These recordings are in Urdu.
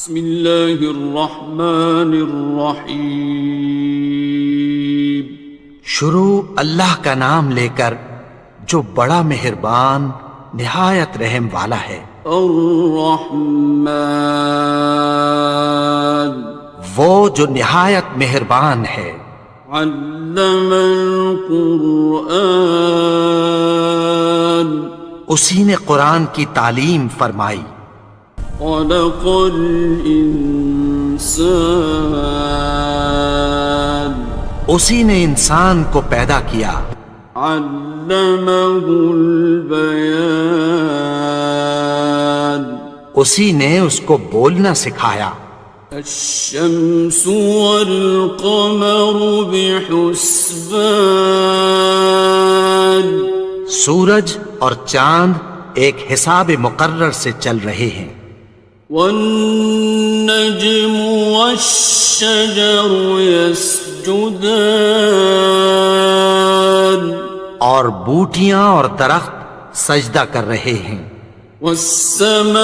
بسم اللہ الرحمن الرحیم۔ شروع اللہ کا نام لے کر جو بڑا مہربان نہایت رحم والا ہے۔ الرحمن، وہ جو نہایت مہربان ہے۔ علم القرآن، اسی نے قرآن کی تعلیم فرمائی۔ خلق الانسان، اسی نے انسان کو پیدا کیا۔ علمہ البیان، اسی نے اس کو بولنا سکھایا۔ الشمس والقمر بحسبان، سورج اور چاند ایک حساب مقرر سے چل رہے ہیں۔ والنجم والشجر يسجدان، اور بوٹیاں اور درخت سجدہ کر رہے ہیں۔ والسماء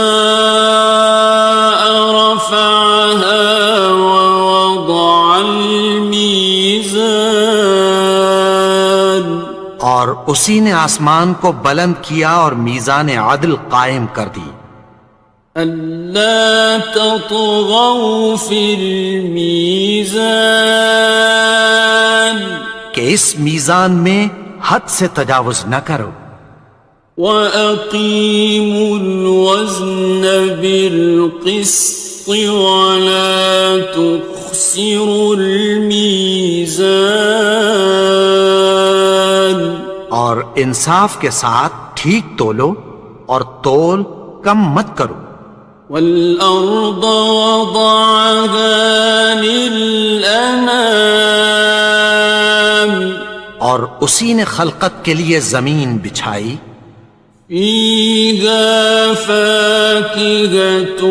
رفعها ووضع الميزان، اور اسی نے آسمان کو بلند کیا اور میزان عدل قائم کر دی۔ ألا تطغوا في الميزان، کہ اس میزان میں حد سے تجاوز نہ کرو۔ وأقيموا الوزن بالقسط ولا تخسروا الميزان، اور انصاف کے ساتھ ٹھیک تولو اور تول کم مت کرو۔ والأرض وضعها للأنام، اور اسی نے خلقت کے لیے زمین بچھائی۔ فيها فاكهة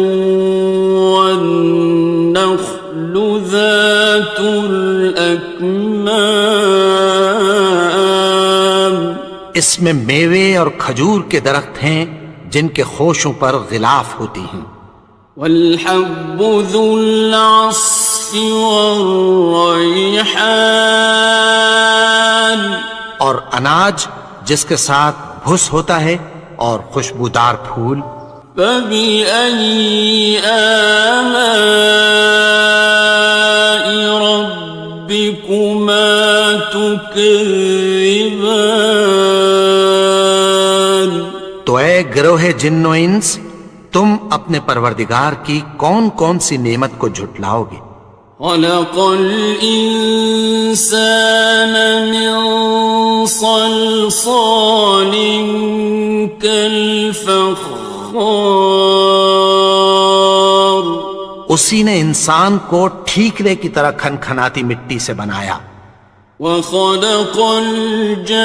والنخل ذات الأكمام، اس میں میوے اور کھجور کے درخت ہیں جن کے خوشوں پر غلاف ہوتی ہیں۔ والحب ذو العصف والريحان، اور اناج جس کے ساتھ بھس ہوتا ہے اور خوشبودار پھول۔ فبأي آلاء ربكما تكذبان، تو اے گروہ جن و انس، تم اپنے پروردگار کی کون کون سی نعمت کو جھٹلاؤ گے؟ خلق الإنسان من صلصال كالفخار، اسی نے انسان کو ٹھیکرے کی طرح کھنکھناتی مٹی سے بنایا۔ وخلق الجان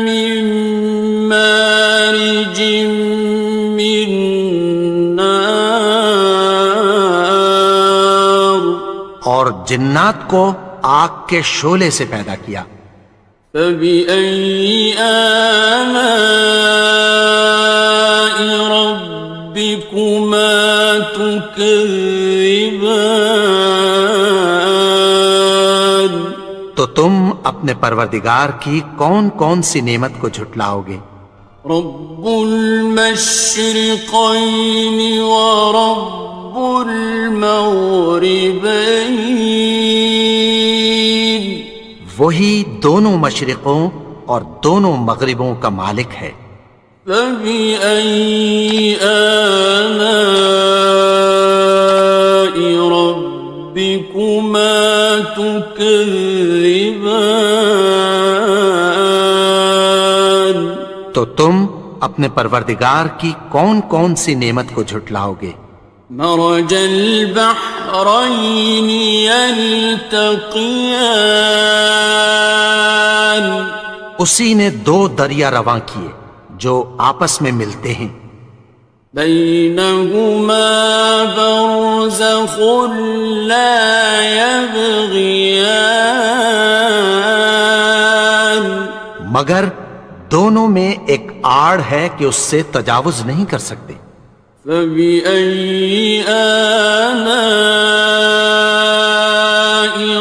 من مارج من نار، اور جنات کو آگ کے شعلے سے پیدا کیا۔ فبأي آلاء ربكما تكذبان، تو تم اپنے پروردگار کی کون کون سی نعمت کو جھٹلاؤ گے؟ رب المشرقين ورب المغربين، وہی دونوں مشرقوں اور دونوں مغربوں کا مالک ہے۔ فبأي آلاء ربكما تكذبان، تو تم اپنے پروردگار کی کون کون سی نعمت کو جھٹلاؤ گے؟ مرج البحرين يلتقيان، اسی نے دو دریا رواں کیے جو آپس میں ملتے ہیں۔ بينهما برزخ لا يبغيان، مگر دونوں میں ایک آڑ ہے کہ اس سے تجاوز نہیں کر سکتے۔ فبأي آلاء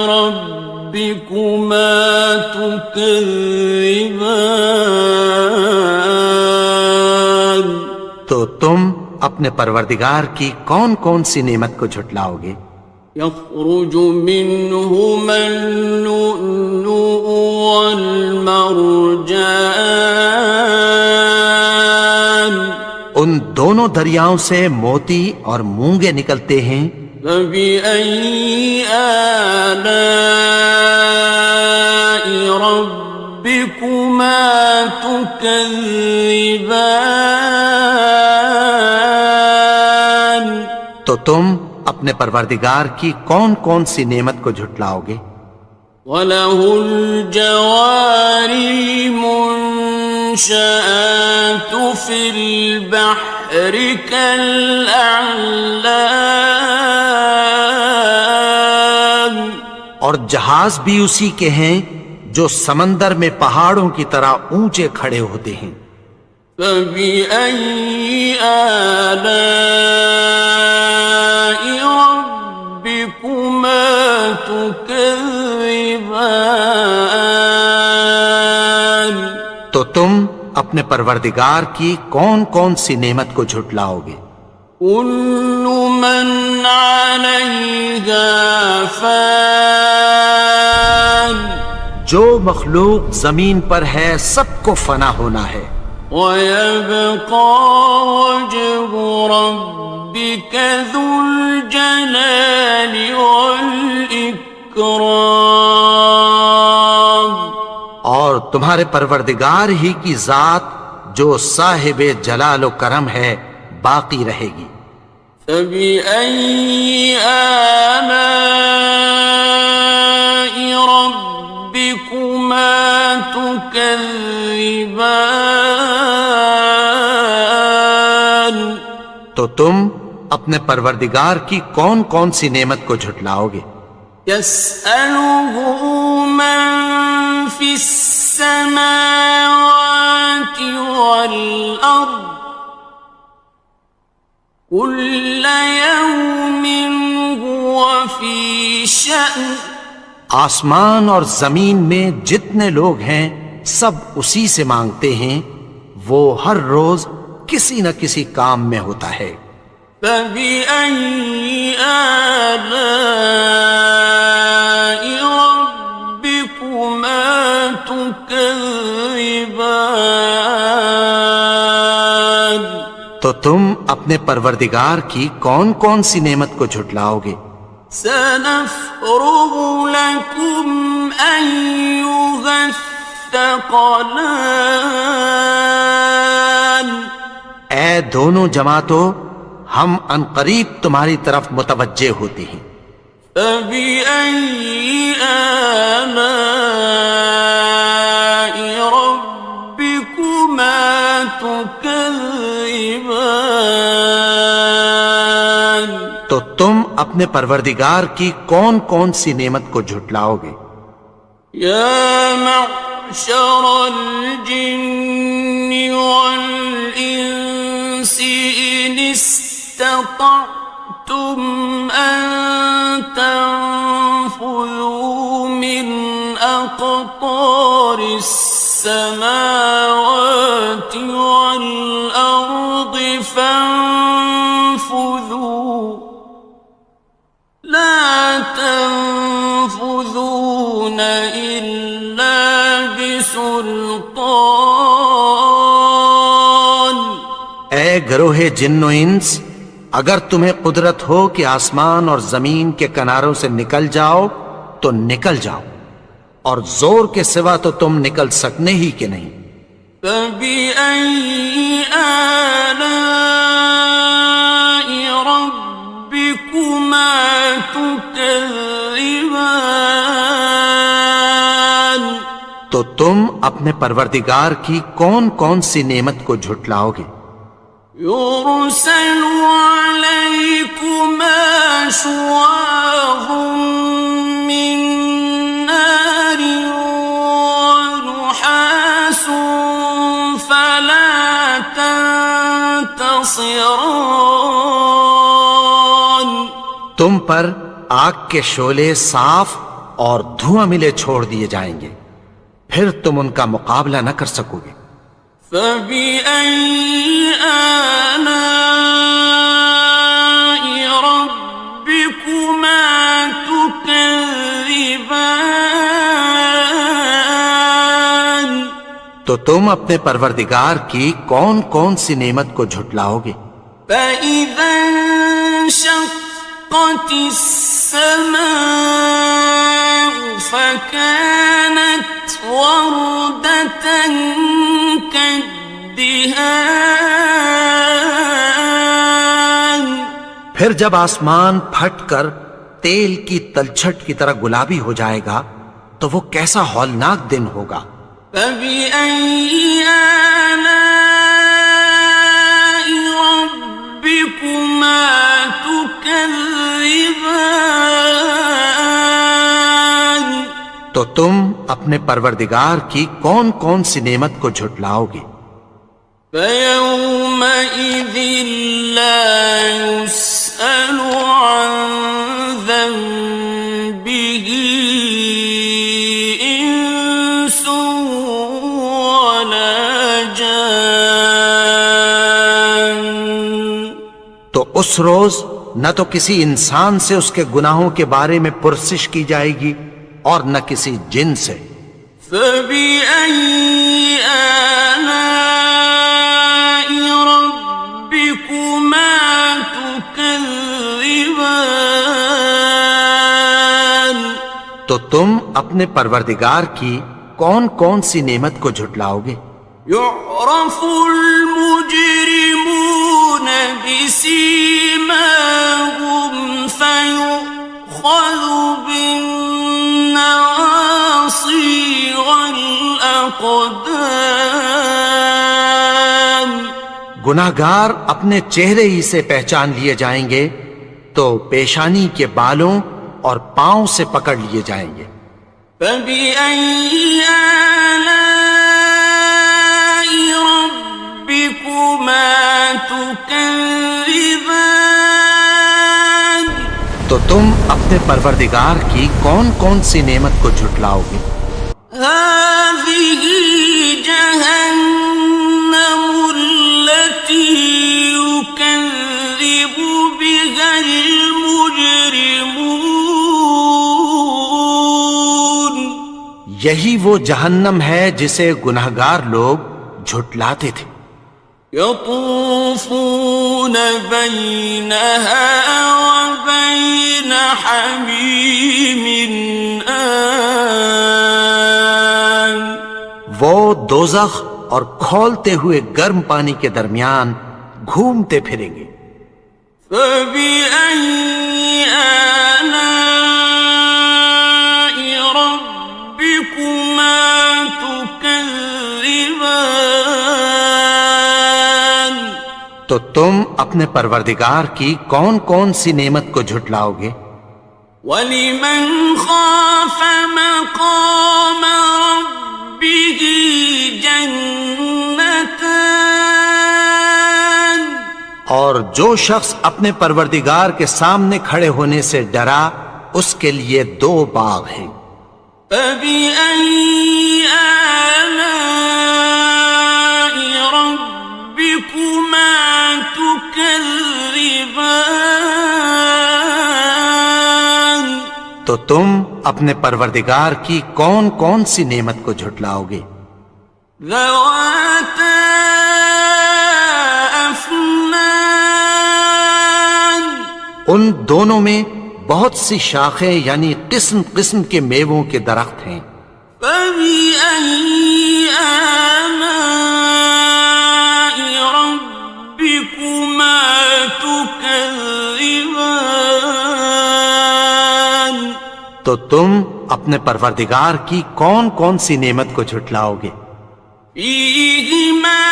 ربكما تكذبان؟ تو تم اپنے پروردگار کی کون کون سی نعمت کو جھٹلاؤ گے؟ يخرج منهما اللؤلؤ والمرجان، ان دونوں دریاؤں سے موتی اور مونگے نکلتے ہیں۔ فبأي آلاء ربكما تكذبان؟ تو تم اپنے پروردگار کی کون کون سی نعمت کو جھٹلاؤ گے؟ وَلَهُ الْجَوَارِ الْمُنشَآتُ فِي الْبَحْرِ كَالْأَعْلَامِ، اور جہاز بھی اسی کے ہیں جو سمندر میں پہاڑوں کی طرح اونچے کھڑے ہوتے ہیں۔ فَبِأَيِّ آلَاءِ رَبِّكُمَا تُكَذِّبَانِ؟ تو تم اپنے پروردگار کی کون کون سی نعمت کو جھٹلاؤ گے؟ كُلُّ مَنْ عَلَيْهَا فَانٍ، جو مخلوق زمین پر ہے سب کو فنا ہونا ہے۔ وَيَبْقَى وَجْهُ رَبِّكَ ذُو الْجَلَالِ وَالْإِكْرَامِ، اور تمہارے پروردگار ہی کی ذات جو صاحب جلال و کرم ہے باقی رہے گی۔ فَبِأَيِّ آلَاءِ رَبِّكُمَا تُكَذِّبَانِ؟ تو تم اپنے پروردگار کی کون کون سی نعمت کو جھٹلاؤ گے؟ يَسْأَلُهُ مَن فِي السَّمَاوَاتِ وَالْأَرْضِ كُلَّ يَوْمٍ هُوَ فِي شَأْنٍ، آسمان اور زمین میں جتنے لوگ ہیں سب اسی سے مانگتے ہیں، وہ ہر روز کسی نہ کسی کام میں ہوتا ہے۔ فَبِأَيِّ آلَاءِ رَبِّكُمَا تُكَذِّبَانِ؟ تو تم اپنے پروردگار کی کون کون سی نعمت کو جھٹلاؤ گے؟ سَنَفْرُغُ لَكُمْ أَيُّهَ الثَّقَلَانِ، اے دونوں جماعتوں، ہم عنقریب تمہاری طرف متوجہ ہوتے ہیں۔ فَبِأَيِّ آلَاءِ رَبِّكُمَا تُكَذِّبَانِ؟ تو تم اپنے پروردگار کی کون کون سی نعمت کو جھٹلاؤ گے؟ يَا مَعْشَرَ الْجِنِّ وَالْإِنسِ إِنِ اسْتَطَعْتُمْ أَن تَنفُذُوا مِنْ أَقْطَارِ السَّمَاوَاتِ وَالْأَرْضِ فَانفُذُوا لَا تَنفُذُونَ إِلَّا بِسُلْطَانٍ۔ اے گروہ جن و انس، اگر تمہیں قدرت ہو کہ آسمان اور زمین کے کناروں سے نکل جاؤ تو نکل جاؤ، اور زور کے سوا تو تم نکل سکنے ہی کہ نہیں۔ فَبِأَيِّ آلَاءِ رَبِّكُمَا تُكَذِّبَانِ؟ تو تم اپنے پروردگار کی کون کون سی نعمت کو جھٹلاؤ گے؟ يُرْسَلُ عَلَيْكُمَا شُوَاظٌ مِّن نَّارٍ وَنُحَاسٌ تنتصران تم پر آگ کے شعلے صاف اور دھواں ملے چھوڑ دیے جائیں گے، پھر تم ان کا مقابلہ نہ کر سکو گے۔ فبأي آلاء ربكما تكذبان تو تم اپنے پروردگار کی کون کون سی نعمت کو جھٹلاؤ گے؟ فإذا انشقت السماء فكانت وردة كالدهان پھر جب آسمان پھٹ کر تیل کی تلچھٹ کی طرح گلابی ہو جائے گا تو وہ کیسا ہولناک دن ہوگا۔ فبأي آلاء ربكما تكذبان تو تم اپنے پروردگار کی کون کون سی نعمت کو جھٹلاؤ گے؟ فيومئذ لا يسأل عن ذنبه إنس ولا جان تو اس روز نہ تو کسی انسان سے اس کے گناہوں کے بارے میں پرسش کی جائے گی اور نہ کسی جن سے۔ فبأي آلاء ربكما تكذبان تو تم اپنے پروردگار کی کون کون سی نعمت کو جھٹلاؤ گے؟ يعرف المجرمون بسيماهم فيؤخذ بالنواصي والأقدام گناہگار اپنے چہرے ہی سے پہچان لیے جائیں گے تو پیشانی کے بالوں اور پاؤں سے پکڑ لیے جائیں گے۔ فبأي آلاء ربكما تكذبان تو تم اپنے پروردگار کی کون کون سی نعمت کو جھٹلاؤ گے؟ هذه جهنم التي يكذب بها المجرمون یہی وہ جہنم ہے جسے گناہگار لوگ جھٹلاتے تھے۔ يطوفون بينها وبين حميم آن وہ دوزخ اور کھولتے ہوئے گرم پانی کے درمیان گھومتے پھریں گے۔ فبأي آلاء ربكما تكذبان تو تم اپنے پروردگار کی کون کون سی نعمت کو جھٹلاؤ گے؟ وَلِمَنْ خَافَ مَقَامَ رَبِّهِ جَنَّتَانِ اور جو شخص اپنے پروردگار کے سامنے کھڑے ہونے سے ڈرا اس کے لیے دو باغ ہیں۔ فَبِأَيِّ آلَاءِ رَبِّكُمَا تُكَذِّبَانِ تو تم اپنے پروردگار کی کون کون سی نعمت کو جھٹلاؤ گے؟ ذَوَاتَا أَفْنَانٍ ان دونوں میں بہت سی شاخیں یعنی قسم قسم کے میووں کے درخت ہیں۔ فَبِأَيِّ آلَاءِ رَبِّكُمَا تُكَذِّبَانِ تو تم اپنے پروردگار کی کون کون سی نعمت کو جھٹلاؤ گے؟ فِيهِمَا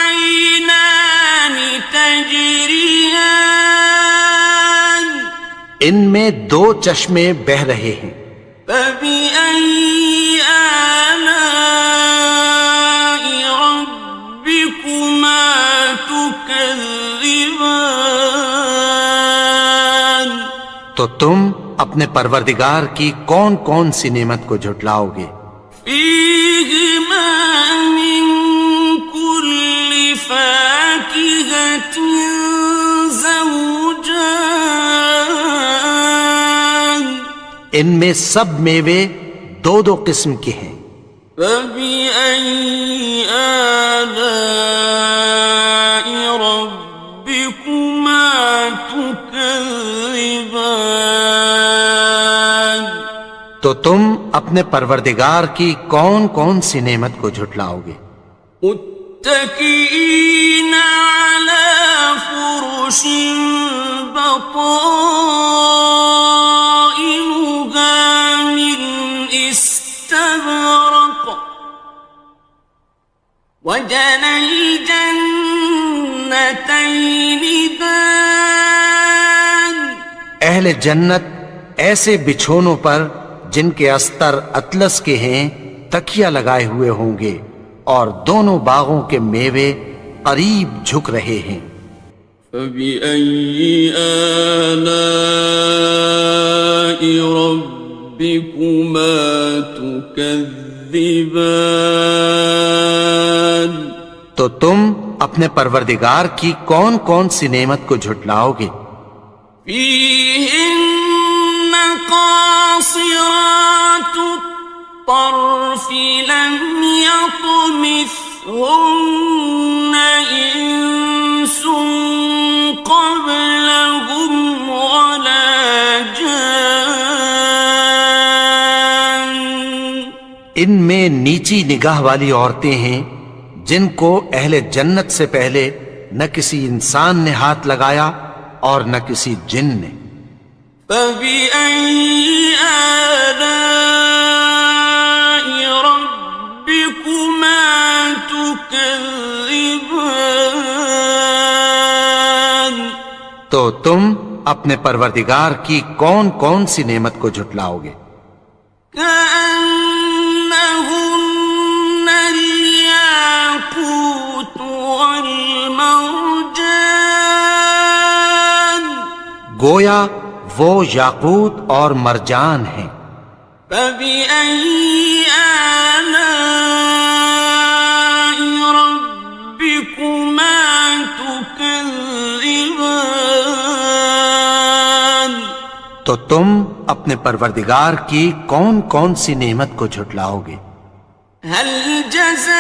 عَيْنَانِ تَجْرِيَانِ ان میں دو چشمے بہہ رہے ہیں۔ فَبِأَيِّ آلَاءِ رَبِّكُمَا تُكَذِّبَانِ تكذبان تو تم اپنے پروردگار کی کون کون سی نعمت کو جھٹلاؤ گے؟ فيهما من كل فاكهة زوجان ان میں سب میوے دو دو قسم کے ہیں۔ فبأي آلاء ربكما تكذبان تو تم اپنے پروردگار کی کون کون سی نعمت کو جھٹلاؤ گے؟ متكئين على فرش بطائنها من استبرق وجنى الجنتين دان اہل جنت ایسے بچھونوں پر جن کے استر اطلس کے ہیں تکیہ لگائے ہوئے ہوں گے، اور دونوں باغوں کے میوے قریب جھک رہے ہیں۔ فبأي آلاء ربكما تكذبان تو تم اپنے پروردگار کی کون کون سی نعمت کو جھٹلاؤ گے؟ فيهن قاصرات الطرف لم يطمثهن إنس قبلهم ولا جان ان میں نیچی نگاہ والی عورتیں ہیں جن کو اہل جنت سے پہلے نہ کسی انسان نے ہاتھ لگایا اور نہ کسی جن نے۔ فبأي آلاء ربكما تكذبان تو تم اپنے پروردگار کی کون کون سی نعمت کو جھٹلاؤ گے؟ كأنهن الياقوت والمرجان گویا وہ یاقوت اور مرجان ہیں۔ فبأي آلاء ربكما تكذبان تو تم اپنے پروردگار کی کون کون سی نعمت کو جھٹلاؤ گے؟ هل جزاء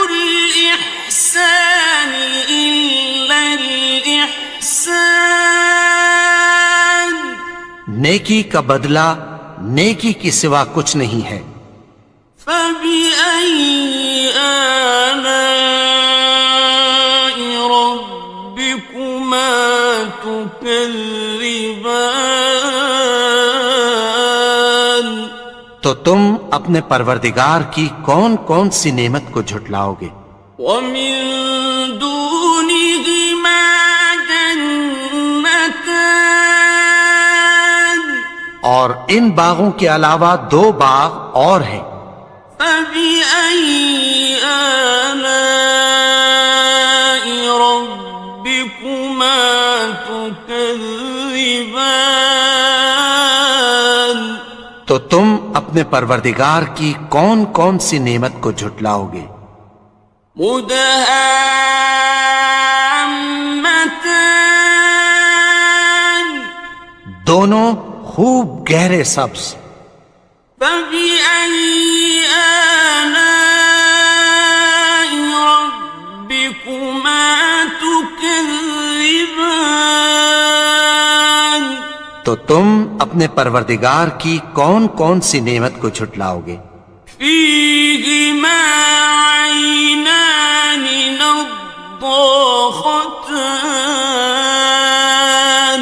الإحسان إلا الإحسان نیکی کا بدلہ نیکی کی سوا کچھ نہیں ہے۔ فبأي آلاء ربكما تكذبان تو تم اپنے پروردگار کی کون کون سی نعمت کو جھٹلاؤ گے؟ ومن دونهما جنتان اور ان باغوں کے علاوہ دو باغ اور ہیں۔ فبأي آلاء ربكما تكذبان تو تم اپنے پروردگار کی کون کون سی نعمت کو جھٹلاؤ گے؟ مدهامتان دونوں خوب گہرے سبز۔ فبأي آلاء ربكما تكذبان تو تم اپنے پروردگار کی کون کون سی نعمت کو جھٹلاؤ گے؟ فيهما عينان نضاختان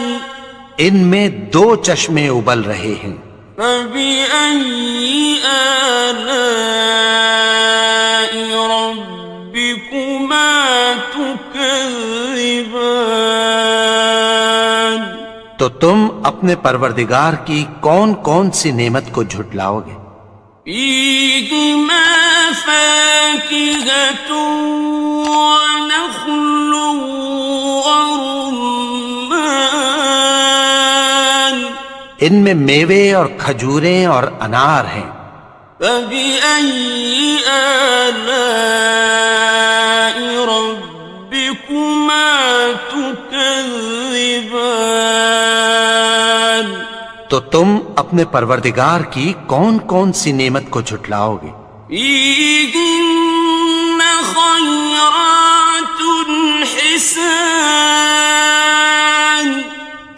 ان میں دو چشمے ابل رہے ہیں۔ فبأي آلاء ربكما تكذبان تو تم اپنے پروردگار کی کون کون سی نعمت کو جھٹلاؤ گے؟ فيهما فاكهة ونخل ورمان ان میں میوے اور کھجوریں اور انار ہیں. فبأي آلاء ربكما تكذبان تو تم اپنے پروردگار کی کون کون سی نعمت کو جھٹلاؤ گے؟ فيهن خيرات حسان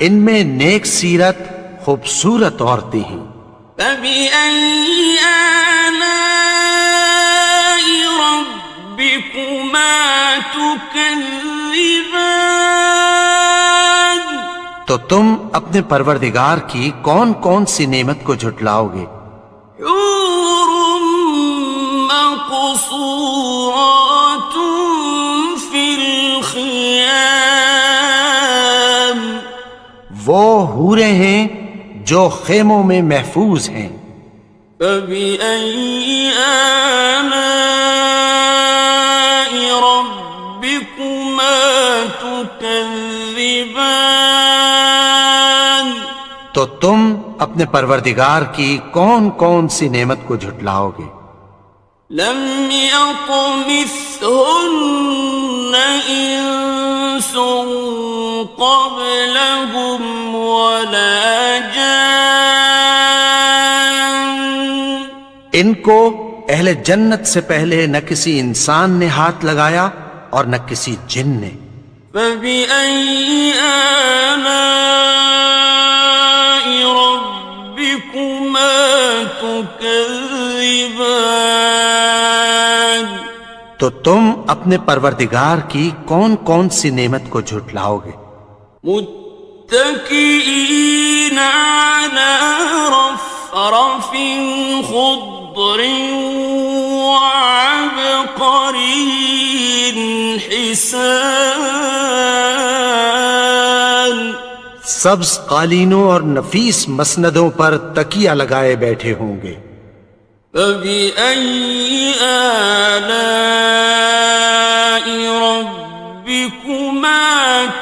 ان میں نیک سیرت خوبصورت عورتیں ہیں. فبأي آلاء ربكما تكذبان تو تم اپنے پروردگار کی کون کون سی نعمت کو جھٹلاؤ گے؟ حور مقصورات في الخيام وہ حوریں ہیں جو خیموں میں محفوظ ہیں. فبأي آلاء ربكما تكذبان تو تم اپنے پروردگار کی کون کون سی نعمت کو جھٹلاؤ گے؟ لم يطمثهن إنس قبلهم ولا جان ان کو اہل جنت سے پہلے نہ کسی انسان نے ہاتھ لگایا اور نہ کسی جن نے. فبأي آلاء ربكما تكذبان تو تم اپنے پروردگار کی کون کون سی نعمت کو جھٹلاؤ گے؟ متكئين على رفرف خضر وعبقري حسان سبز قالینوں اور نفیس مسندوں پر تکیہ لگائے بیٹھے ہوں گے. فبأي آلاء ربكما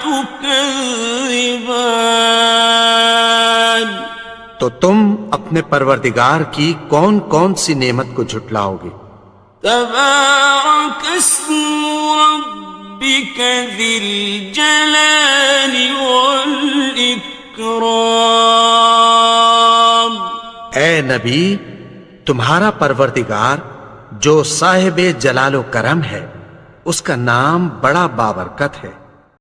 تكذبان تو تم اپنے پروردگار کی کون کون سی نعمت کو جھٹلاؤ گے؟ تبارك اسم ربك ذي الجلال والإكرام اے نبی، تمہارا پروردگار جو صاحب جلال و کرم ہے، اس کا نام بڑا بابرکت ہے.